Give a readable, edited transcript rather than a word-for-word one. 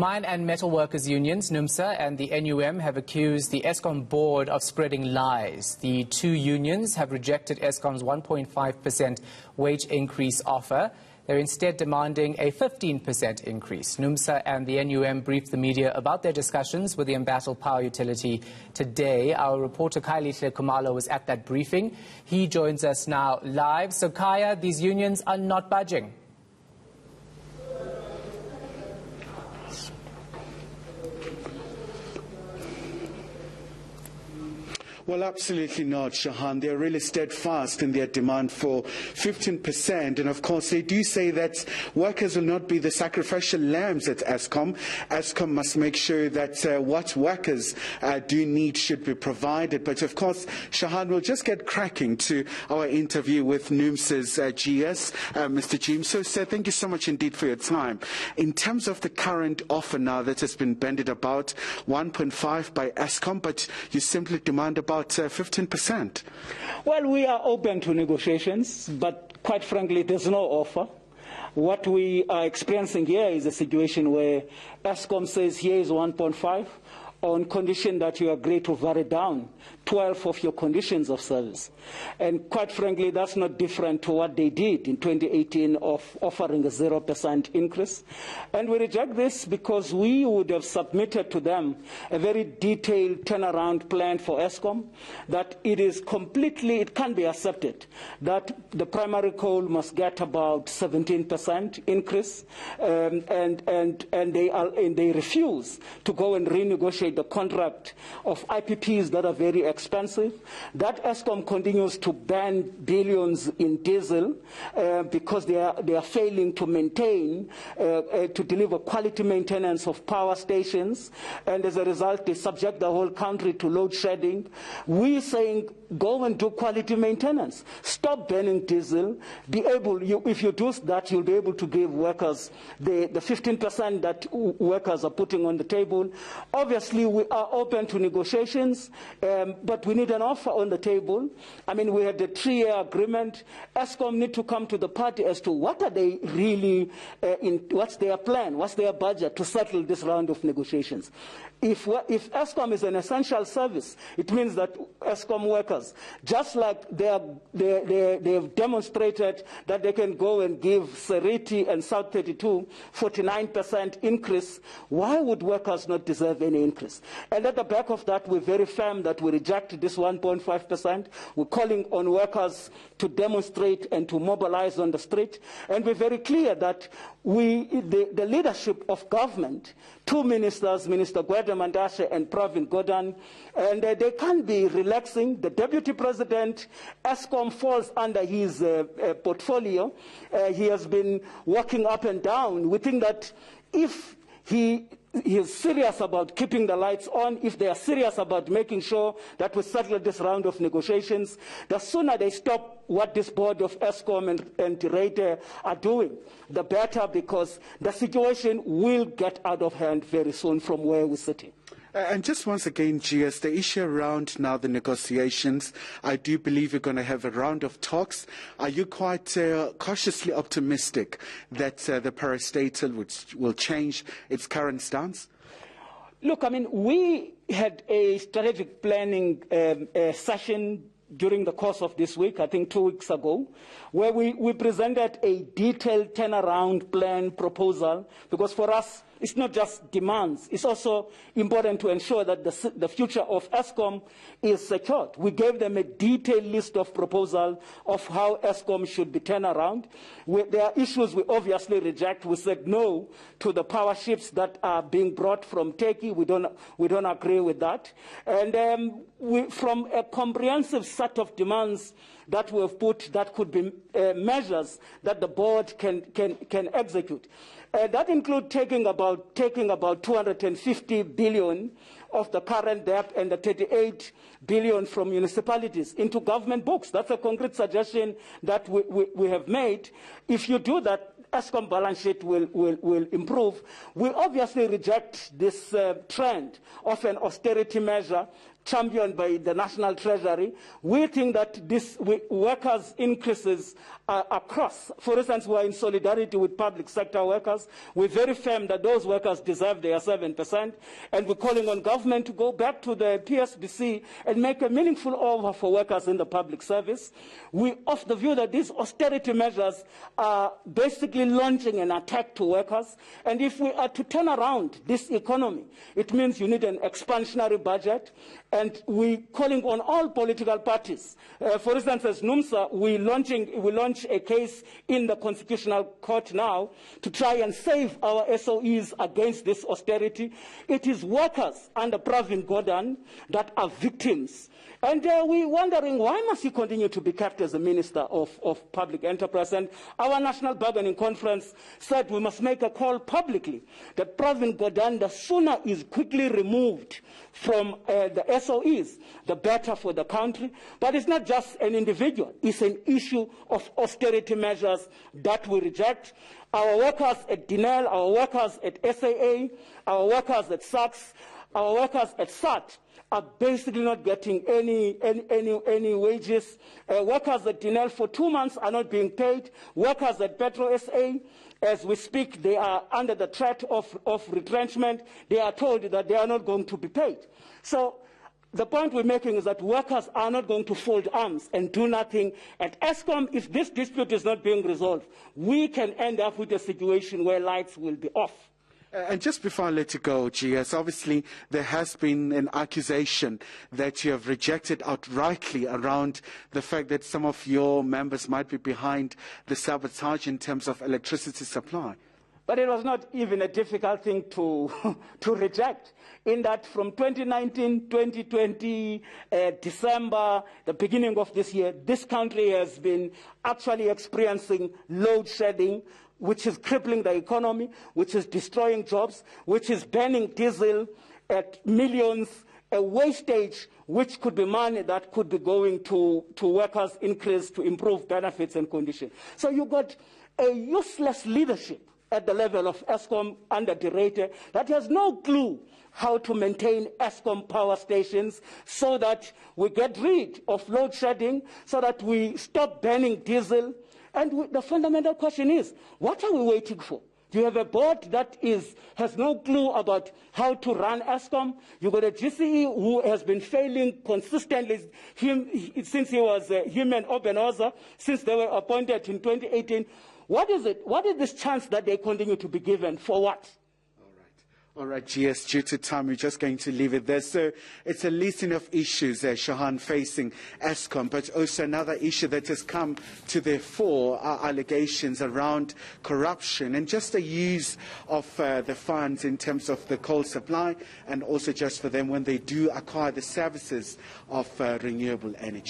Mine and metal workers unions, Numsa and the NUM, have accused the Eskom board of spreading lies. The two unions have rejected Eskom's 1.5% wage increase offer. They're instead demanding a 15% increase. Numsa and the NUM briefed the media about their discussions with the embattled power utility today. Our reporter Kylie Kumalo was at that briefing. He joins us now live. So Kaya, these unions are not budging. Well, absolutely not, Shahan. They're really steadfast in their demand for 15%. And of course, they do say that workers will not be the sacrificial lambs at Eskom. Eskom must make sure that what workers do need should be provided. But of course, Shahan, we'll just get cracking to our interview with Numsa's GS, Mr. Jim. So, sir, thank you so much indeed for your time. In terms of the current offer now that has been bandied about, 1.5 by Eskom, but you simply demand about 15%. Well, we are open to negotiations, but quite frankly, there's no offer. What we are experiencing here is a situation where Eskom says here is 1.5 on condition that you agree to vary down 12 of your conditions of service. And quite frankly, that's not different to what they did in 2018 of offering a 0% increase. And we reject this because we would have submitted to them a very detailed turnaround plan for Eskom, that it can be accepted that the primary coal must get about 17% increase, and they refuse to go and renegotiate the contract of IPPs that are very expensive, that Eskom continues to burn billions in diesel because they are failing to maintain, to deliver quality maintenance of power stations, and as a result they subject the whole country to load shedding. We're saying go and do quality maintenance. Stop burning diesel. If you do that, you'll be able to give workers the 15% that workers are putting on the table. Obviously, we are open to negotiations, but we need an offer on the table. I mean, we had the 3-year agreement. Eskom need to come to the party as to what are they really, what's their plan, what's their budget to settle this round of negotiations. If Eskom is an essential service, it means that Eskom workers, just like they have demonstrated that they can go and give Austerity and South 32 49% increase, why would workers not deserve any increase? And at the back of that, we're very firm that we reject this 1.5%. We're calling on workers to demonstrate and to mobilize on the street. And we're very clear that the leadership of government, two ministers, Minister Gwede Mandashe and Pravin Gordhan, and they can't be relaxing. The Deputy President, Eskom falls under his portfolio. He has been walking up and down. We think that if he is serious about keeping the lights on, if they are serious about making sure that we settle this round of negotiations, the sooner they stop what this board of Eskom and Rate are doing, the better, because the situation will get out of hand very soon from where we're sitting. And just once again, GS, the issue around now the negotiations, I do believe you're going to have a round of talks. Are you quite cautiously optimistic that the parastatal will change its current stance? Look, I mean, we had a strategic planning session during the course of this week, I think 2 weeks ago, where we presented a detailed turnaround plan proposal, because for us, it's not just demands. It's also important to ensure that the future of Eskom is secured. We gave them a detailed list of proposals of how Eskom should be turned around. There are issues we obviously reject. We said no to the power ships that are being brought from Turkey. We don't agree with that. And from a comprehensive set of demands that we have put, that could be measures that the board can execute. That includes taking about 250 billion of the current debt and the 38 billion from municipalities into government books. That's a concrete suggestion that we have made. If you do that, Eskom balance sheet will improve. We obviously reject this trend of an austerity measure championed by the National Treasury. We think that this workers' increases across, for instance, we are in solidarity with public sector workers. We're very firm that those workers deserve their 7%, and we're calling on government to go back to the PSBC and make a meaningful offer for workers in the public service. We're of the view that these austerity measures are basically launching an attack to workers, and if we are to turn around this economy, it means you need an expansionary budget, and we're calling on all political parties. For instance, as Numsa, we launch a case in the Constitutional Court now to try and save our SOEs against this austerity. It is workers under Pravin Gordhan that are victims. And we're wondering, why must he continue to be kept as a Minister of Public Enterprise? And our National Bargaining Conference said we must make a call publicly that Pravin Gordhan, the sooner is quickly removed from the SOEs, the better for the country. But it's not just an individual. It's an issue of austerity measures that we reject. Our workers at DINEL, our workers at SAA, our workers at SACS, our workers at SAT are basically not getting any wages. Workers at DINEL for 2 months are not being paid. Workers at Petro SA, as we speak, they are under the threat of retrenchment. They are told that they are not going to be paid. So the point we're making is that workers are not going to fold arms and do nothing. At Eskom, if this dispute is not being resolved, we can end up with a situation where lights will be off. And just before I let you go, GS, obviously there has been an accusation that you have rejected outrightly around the fact that some of your members might be behind the sabotage in terms of electricity supply. But it was not even a difficult thing to reject, in that from 2019, 2020, December, the beginning of this year, this country has been actually experiencing load shedding, which is crippling the economy, which is destroying jobs, which is burning diesel at millions, a wastage which could be money that could be going to workers' increase to improve benefits and conditions. So you got a useless leadership at the level of Eskom under Director that has no clue how to maintain Eskom power stations so that we get rid of load shedding, so that we stop burning diesel. And the fundamental question is, what are we waiting for? Do you have a board that has no clue about how to run Eskom? You've got a GCE who has been failing consistently since he was him and Obenoza, since they were appointed in 2018. What is it? What is this chance that they continue to be given? For what? All right, GS, due to time, we're just going to leave it there. So it's a listing of issues, Shahan, facing Eskom, but also another issue that has come to the fore are allegations around corruption and just the use of the funds in terms of the coal supply, and also just for them when they do acquire the services of renewable energy.